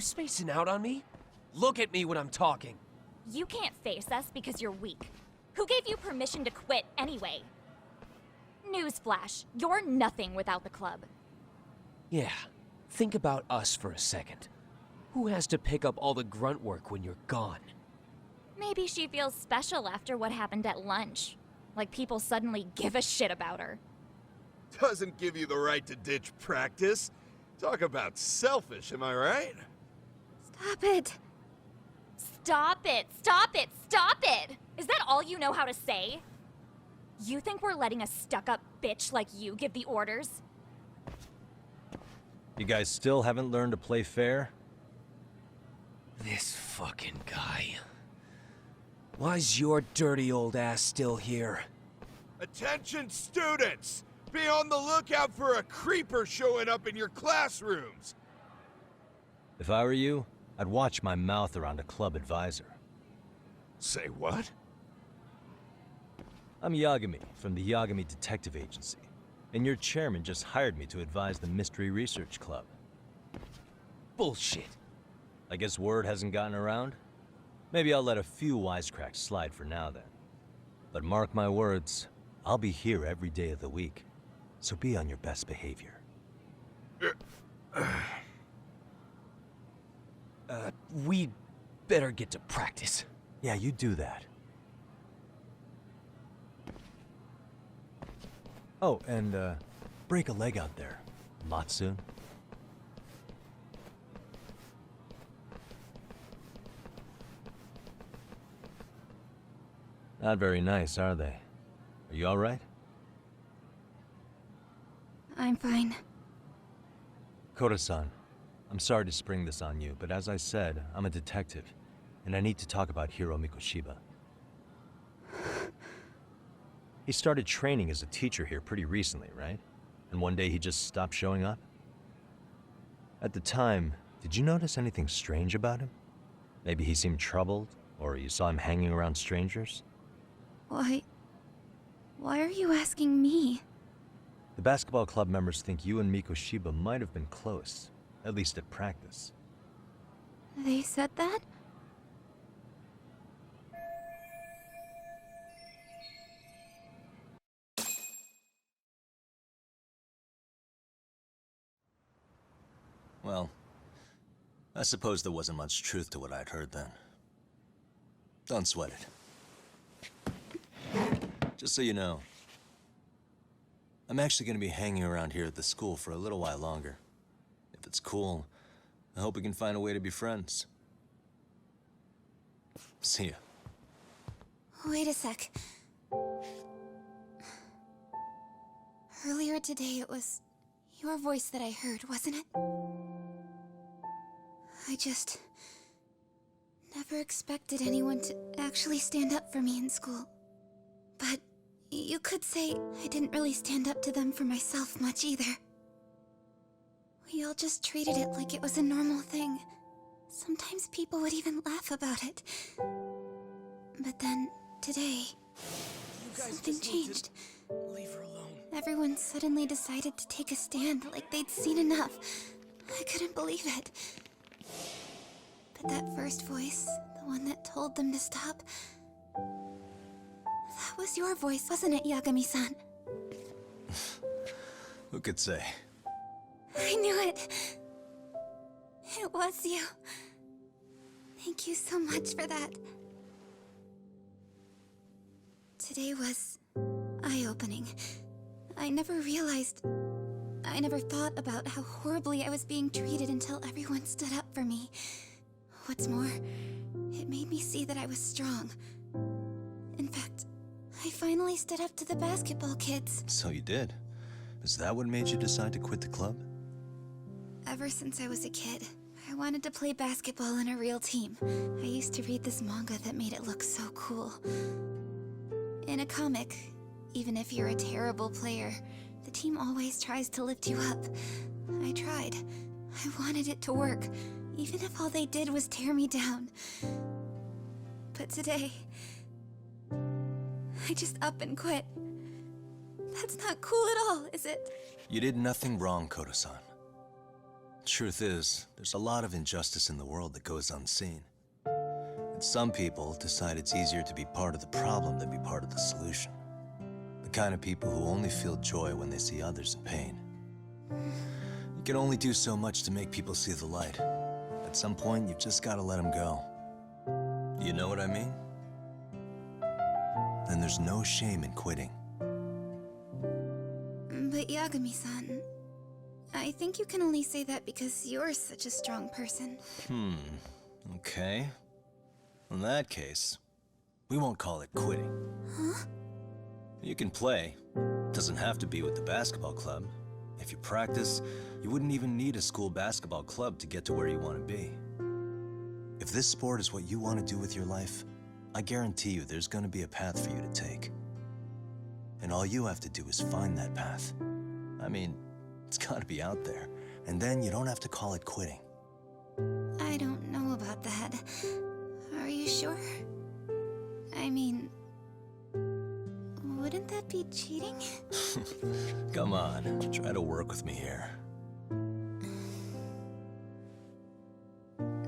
spacing out on me? Look at me when I'm talking. You can't face us because you're weak. Who gave you permission to quit anyway? Newsflash, you're nothing without the club. Yeah, think about us for a second. Who has to pick up all the grunt work when you're gone? Maybe she feels special after what happened at lunch. Like people suddenly give a shit about her. Doesn't give you the right to ditch practice. Talk about selfish, am I right? Stop it. Stop it! Stop it! Stop it! Is that all you know how to say? You think we're letting a stuck-up bitch like you give the orders? You guys still haven't learned to play fair? This fucking guy. Why's your dirty old ass still here? Attention students! Be on the lookout for a creeper showing up in your classrooms! If I were you, I'd watch my mouth around a club advisor. Say what? I'm Yagami, from the Yagami Detective Agency, and your chairman just hired me to advise the Mystery Research Club. Bullshit. I guess word hasn't gotten around? Maybe I'll let a few wisecracks slide for now then. But mark my words, I'll be here every day of the week, so be on your best behavior. We'd better get to practice. Yeah, you do that. Oh, and, break a leg out there, Matsu. Not very nice, are they? Are you alright? I'm fine. Koda-san, I'm sorry to spring this on you, but as I said, I'm a detective, and I need to talk about Hiro Mikoshiba. He started training as a teacher here pretty recently, right? And one day he just stopped showing up? At the time, did you notice anything strange about him? Maybe he seemed troubled, or you saw him hanging around strangers? Why are you asking me? The basketball club members think you and Mikoshiba might have been close, at least at practice. They said that? Well, I suppose there wasn't much truth to what I'd heard then. Don't sweat it. Just so you know, I'm actually going to be hanging around here at the school for a little while longer. If it's cool, I hope we can find a way to be friends. See ya. Wait a sec. Earlier today, it was your voice that I heard, wasn't it? I just never expected anyone to actually stand up for me in school. But you could say I didn't really stand up to them for myself much either. We all just treated it like it was a normal thing. Sometimes people would even laugh about it. But then, today, something changed. Leave her alone. Everyone suddenly decided to take a stand like they'd seen enough. I couldn't believe it. But that first voice, the one that told them to stop, that was your voice, wasn't it, Yagami-san? Who could say? I knew it. It was you. Thank you so much for that. Today was eye-opening. I never thought about how horribly I was being treated until everyone stood up for me. What's more, it made me see that I was strong. In fact, I finally stood up to the basketball kids. So you did. Is that what made you decide to quit the club? Ever since I was a kid, I wanted to play basketball in a real team. I used to read this manga that made it look so cool. In a comic, even if you're a terrible player, the team always tries to lift you up. I tried. I wanted it to work, even if all they did was tear me down. But today, I just up and quit. That's not cool at all, is it? You did nothing wrong, Koda-san. Truth is, there's a lot of injustice in the world that goes unseen. And some people decide it's easier to be part of the problem than be part of the solution. The kind of people who only feel joy when they see others in pain. You can only do so much to make people see the light. At some point, you've just got to let them go. You know what I mean? Then there's no shame in quitting. But Yagami-san, I think you can only say that because you're such a strong person. Okay. In that case, we won't call it quitting. Huh? You can play. Doesn't have to be with the basketball club. If you practice, you wouldn't even need a school basketball club to get to where you want to be. If this sport is what you want to do with your life, I guarantee you there's going to be a path for you to take. And all you have to do is find that path. I mean, it's got to be out there. And then you don't have to call it quitting. I don't know about that. Are you sure? I mean, wouldn't that be cheating? Come on, try to work with me here.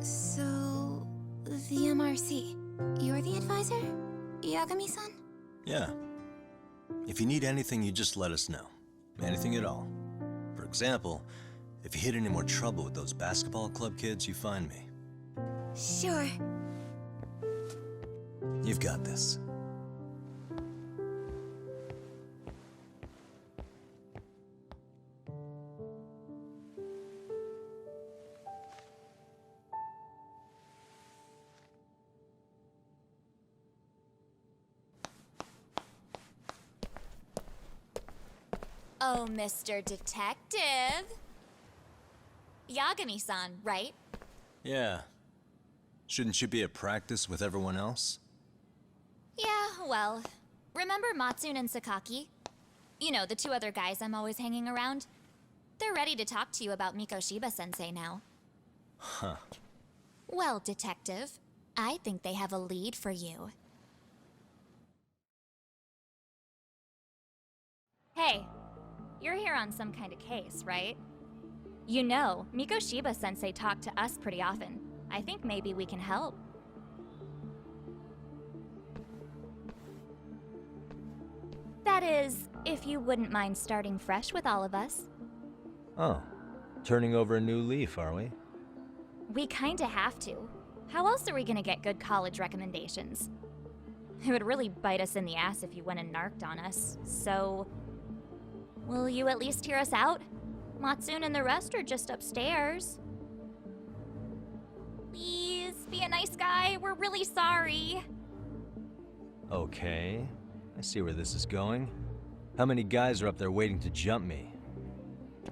So, the MRC, you're the advisor? Yagami-san? Yeah. If you need anything, you just let us know. Anything at all. For example, if you hit any more trouble with those basketball club kids, you find me. Sure. You've got this. Oh, Mr. Detective. Yagami-san, right? Yeah. Shouldn't you be at practice with everyone else? Yeah, well, remember Matsune and Sakaki? You know, the two other guys I'm always hanging around? They're ready to talk to you about Mikoshiba-sensei now. Huh. Well, Detective, I think they have a lead for you. Hey, you're here on some kind of case, right? You know, Mikoshiba-sensei talked to us pretty often. I think maybe we can help. That is, if you wouldn't mind starting fresh with all of us. Oh, turning over a new leaf, are we? We kinda have to. How else are we gonna get good college recommendations? It would really bite us in the ass if you went and narked on us, so... Will you at least hear us out? Matsune and the rest are just upstairs. Please, be a nice guy. We're really sorry. Okay, I see where this is going. How many guys are up there waiting to jump me?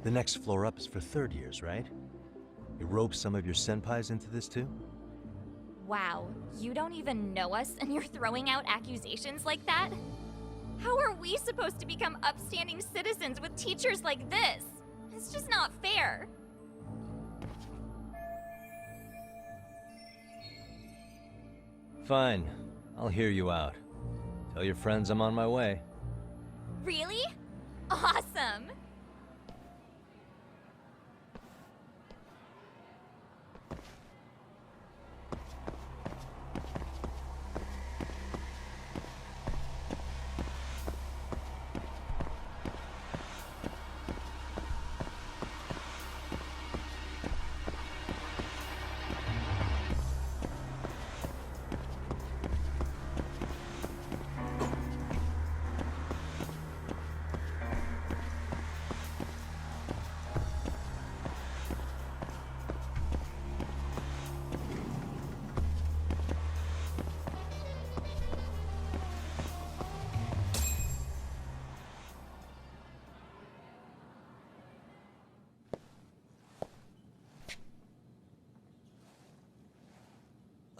The next floor up is for third years, right? You rope some of your senpais into this too? Wow, you don't even know us and you're throwing out accusations like that? How are we supposed to become upstanding citizens with teachers like this? It's just not fair. Fine, I'll hear you out. Tell your friends I'm on my way. Really? Awesome!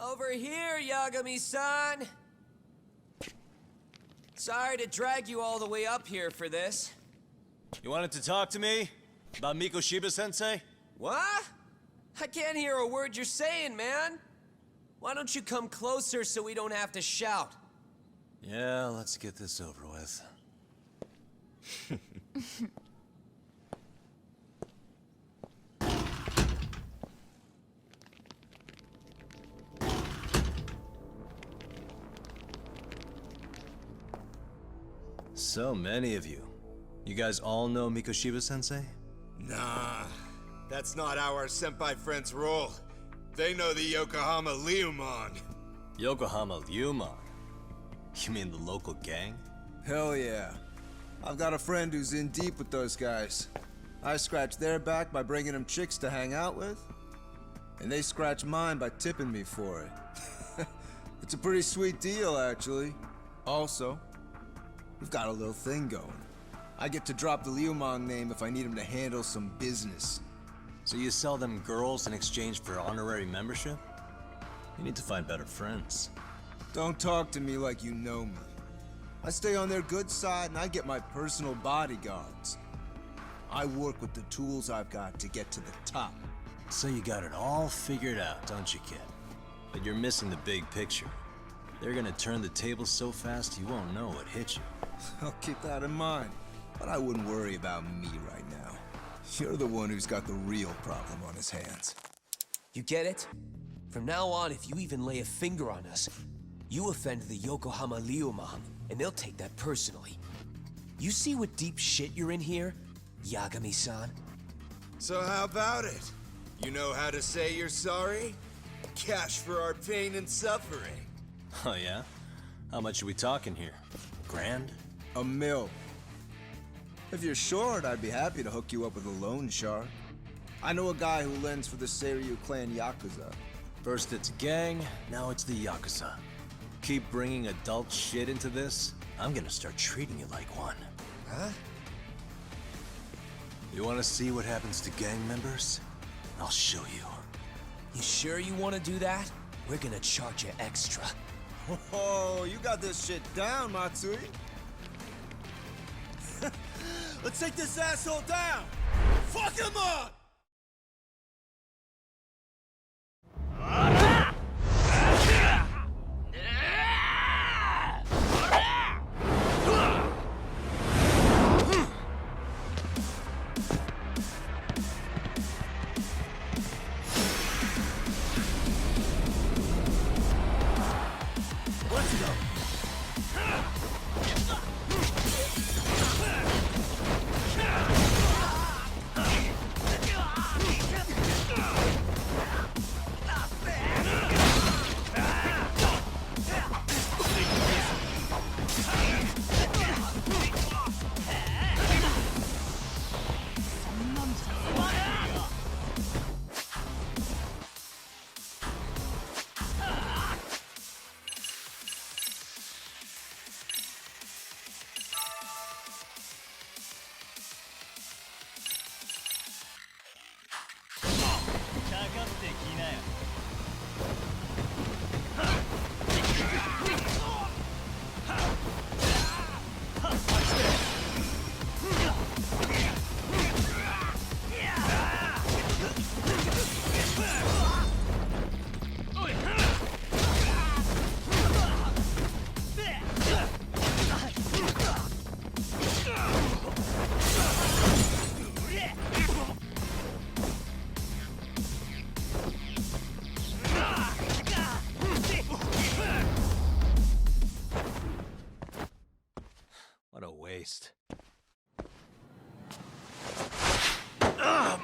Over here, Yagami-san! Sorry to drag you all the way up here for this. You wanted to talk to me? About Mikoshiba-sensei? What? I can't hear a word you're saying, man. Why don't you come closer so we don't have to shout? Yeah, let's get this over with. So many of you. You guys all know Mikoshiba-sensei? Nah, that's not how our senpai friends roll. They know the Yokohama Liumon. Yokohama Liumon? You mean the local gang? Hell yeah. I've got a friend who's in deep with those guys. I scratch their back by bringing them chicks to hang out with, and they scratch mine by tipping me for it. It's a pretty sweet deal, actually. Also, we've got a little thing going. I get to drop the Liumang name if I need him to handle some business. So you sell them girls in exchange for honorary membership? You need to find better friends. Don't talk to me like you know me. I stay on their good side and I get my personal bodyguards. I work with the tools I've got to get to the top. So you got it all figured out, don't you, kid? But you're missing the big picture. They're gonna turn the tables so fast you won't know what hit you. I'll keep that in mind. But I wouldn't worry about me right now. You're the one who's got the real problem on his hands. You get it? From now on, if you even lay a finger on us, you offend the Yokohama Liumang, and they'll take that personally. You see what deep shit you're in here, Yagami-san? So how about it? You know how to say you're sorry? Cash for our pain and suffering. Oh yeah? How much are we talking here? Grand? $1 million. If you're short, I'd be happy to hook you up with a loan shark. I know a guy who lends for the Seiryu clan Yakuza. First it's a gang, now it's the Yakuza. Keep bringing adult shit into this, I'm gonna start treating you like one. Huh? You wanna see what happens to gang members? I'll show you. You sure you want to do that? We're gonna charge you extra. Oh, you got this shit down, Matsui. Let's take this asshole down! Fuck him up!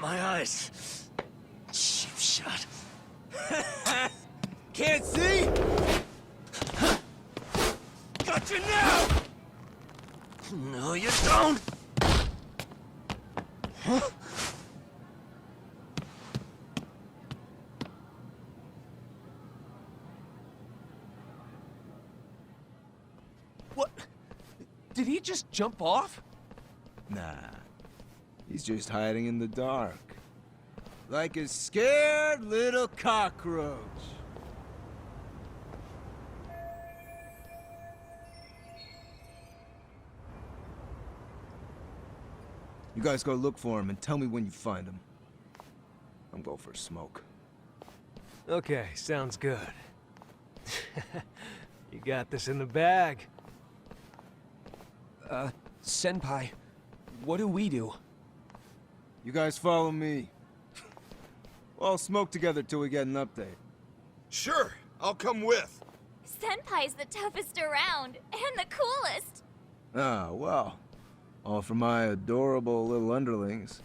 My eyes. Cheap shot. Can't see? Got you now! No, you don't! Huh? What? Did he just jump off? Nah. He's just hiding in the dark. Like a scared little cockroach. You guys go look for him and tell me when you find him. I'm going for a smoke. Okay, sounds good. You got this in the bag. Senpai, what do we do? You guys follow me. We'll all smoke together till we get an update. Sure, I'll come with. Senpai's the toughest around, and the coolest. Ah, well. All for my adorable little underlings.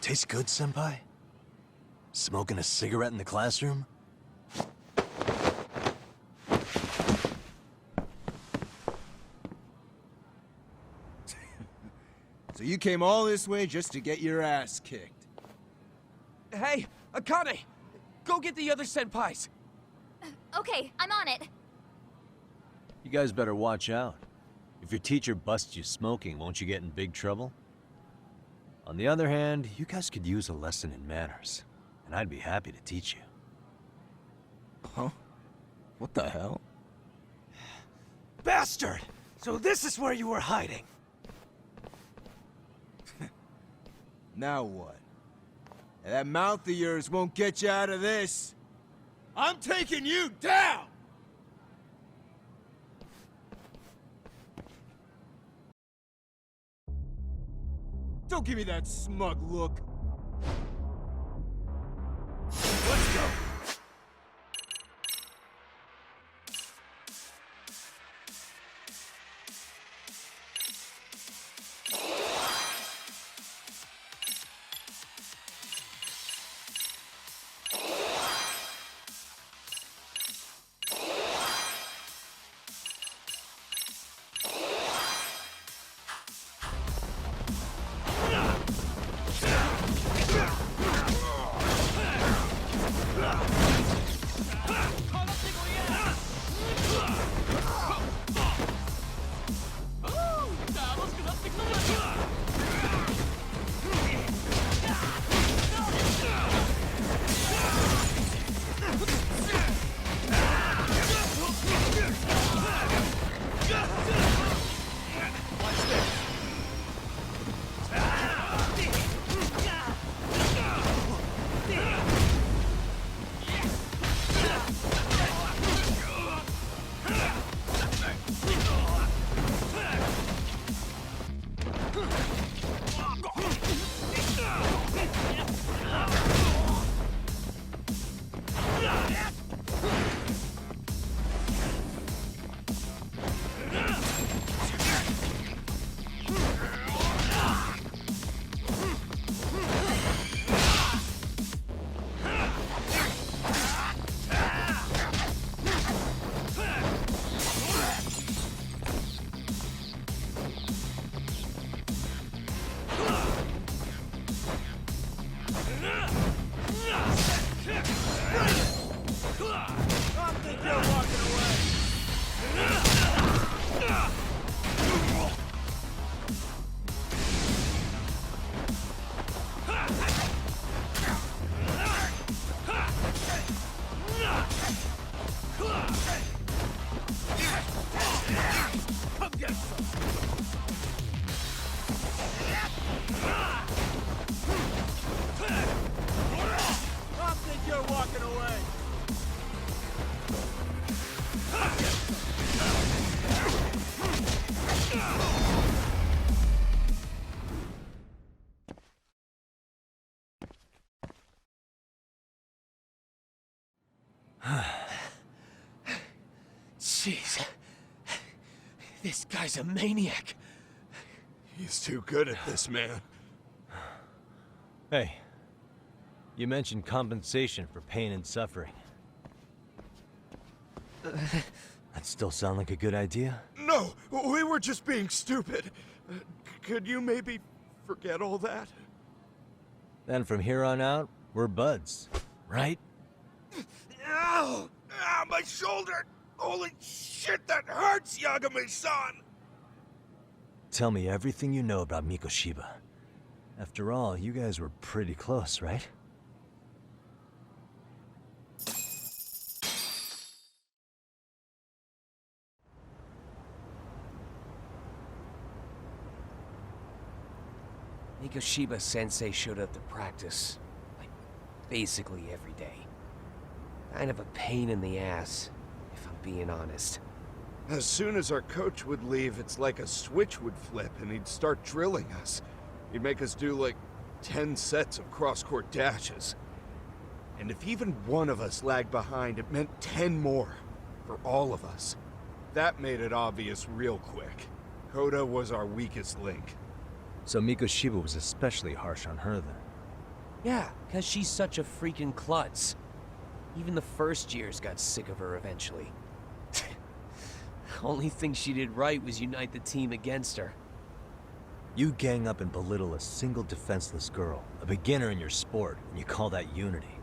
Tastes good, Senpai? Smoking a cigarette in the classroom? So you came all this way just to get your ass kicked. Hey, Akane! Go get the other senpais! Okay, I'm on it. You guys better watch out. If your teacher busts you smoking, won't you get in big trouble? On the other hand, you guys could use a lesson in manners, and I'd be happy to teach you. Huh? What the hell? Bastard! So this is where you were hiding. Now what? That mouth of yours won't get you out of this. I'm taking you down! Don't give me that smug look. Let's go! Jeez. This guy's a maniac. He's too good at this, man. Hey, you mentioned compensation for pain and suffering. That still sound like a good idea? No, we were just being stupid. Could you maybe forget all that? Then from here on out, we're buds, right? Ow! Ah, my shoulder! Holy shit, that hurts, Yagami-san! Tell me everything you know about Mikoshiba. After all, you guys were pretty close, right? Mikoshiba Sensei showed up to practice, like, basically every day. Kind of a pain in the ass, if I'm being honest. As soon as our coach would leave, it's like a switch would flip and he'd start drilling us. He'd make us do like 10 sets of cross-court dashes. And if even one of us lagged behind, it meant 10 more for all of us. That made it obvious real quick. Koda was our weakest link. So Mikoshiba was especially harsh on her then. Yeah, because she's such a freaking klutz. Even the first years got sick of her eventually. Only thing she did right was unite the team against her. You gang up and belittle a single defenseless girl, a beginner in your sport, and you call that unity.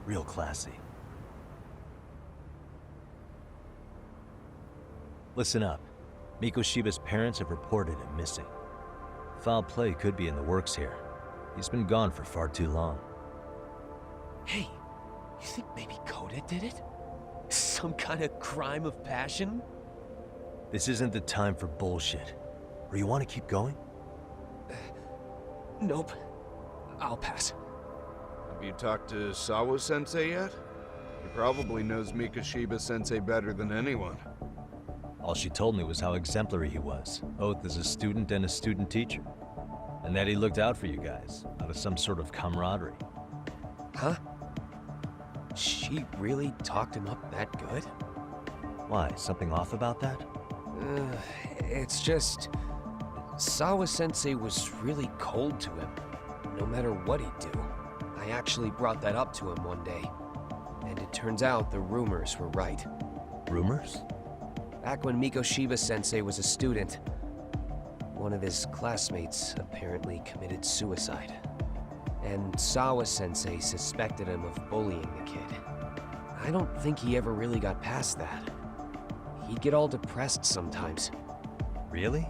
Real classy. Listen up. Mikoshiba's parents have reported him missing. Foul play could be in the works here. He's been gone for far too long. Hey, you think maybe Koda did it? Some kind of crime of passion? This isn't the time for bullshit. Or you want to keep going? Nope. I'll pass. Have you talked to Sawa-sensei yet? He probably knows Mikoshiba-sensei better than anyone. All she told me was how exemplary he was, both as a student and a student teacher. And that he looked out for you guys, out of some sort of camaraderie. Huh? She really talked him up that good? Why, something off about that? It's just... Sawa-sensei was really cold to him, no matter what he'd do. I actually brought that up to him one day. And it turns out the rumors were right. Rumors? Back when Mikoshiba-sensei was a student, one of his classmates apparently committed suicide. And Sawa-sensei suspected him of bullying the kid. I don't think he ever really got past that. He'd get all depressed sometimes. Really?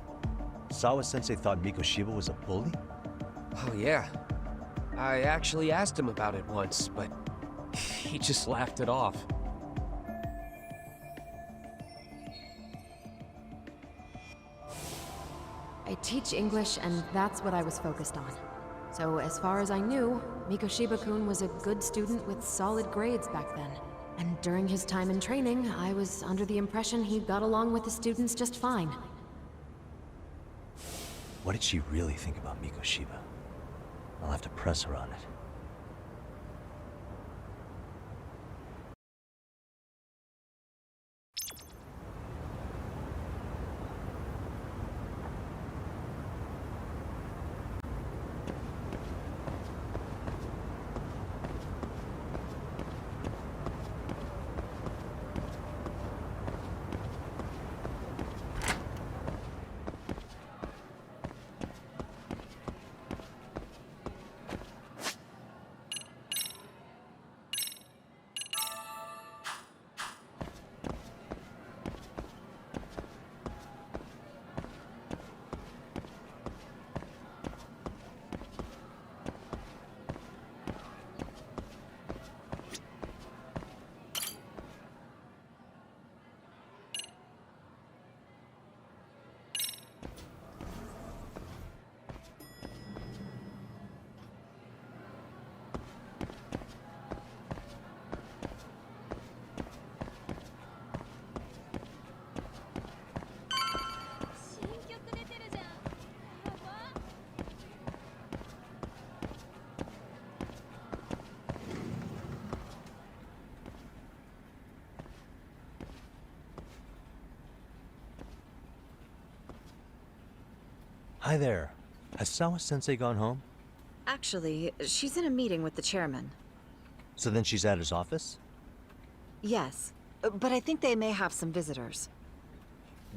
Sawa-sensei thought Mikoshiba was a bully? Oh yeah. I actually asked him about it once, but he just laughed it off. I teach English, and that's what I was focused on. So as far as I knew, Mikoshiba-kun was a good student with solid grades back then. And during his time in training, I was under the impression he got along with the students just fine. What did she really think about Mikoshiba? I'll have to press her on it. Hi there. Has Sawa-sensei gone home? Actually, she's in a meeting with the chairman. So then she's at his office? Yes, but I think they may have some visitors.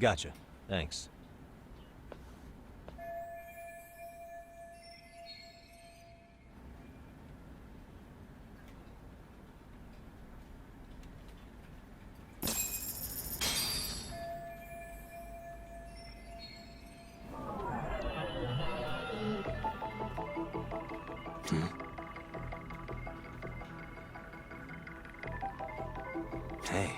Gotcha. Thanks. Hey.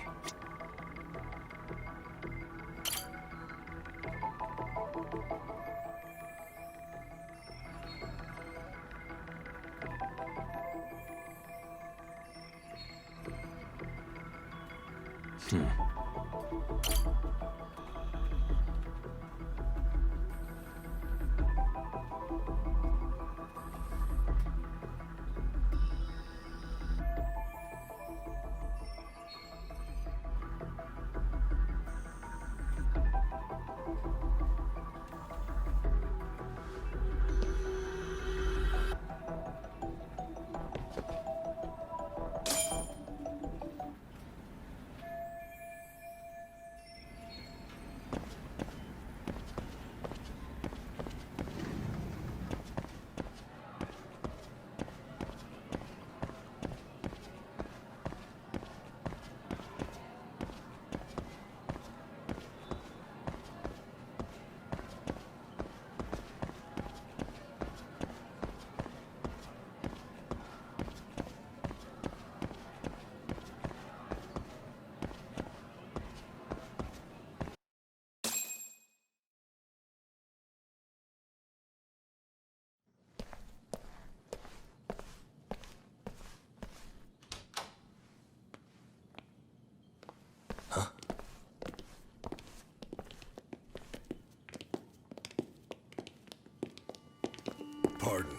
Pardon.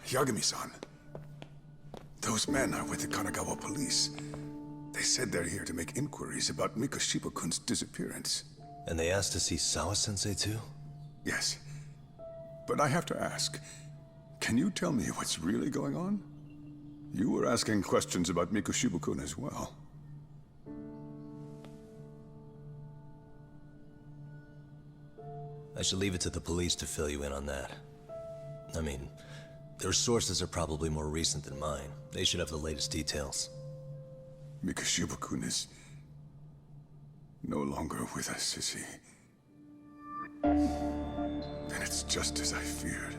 Yagami-san. Those men are with the Kanagawa police. They said they're here to make inquiries about Mikoshiba-kun's disappearance. And they asked to see Sawa-sensei too? Yes. But I have to ask, can you tell me what's really going on? You were asking questions about Mikoshiba-kun as well. I should leave it to the police to fill you in on that. I mean, their sources are probably more recent than mine. They should have the latest details. Mikoshiba-kun is no longer with us, is he? Then it's just as I feared.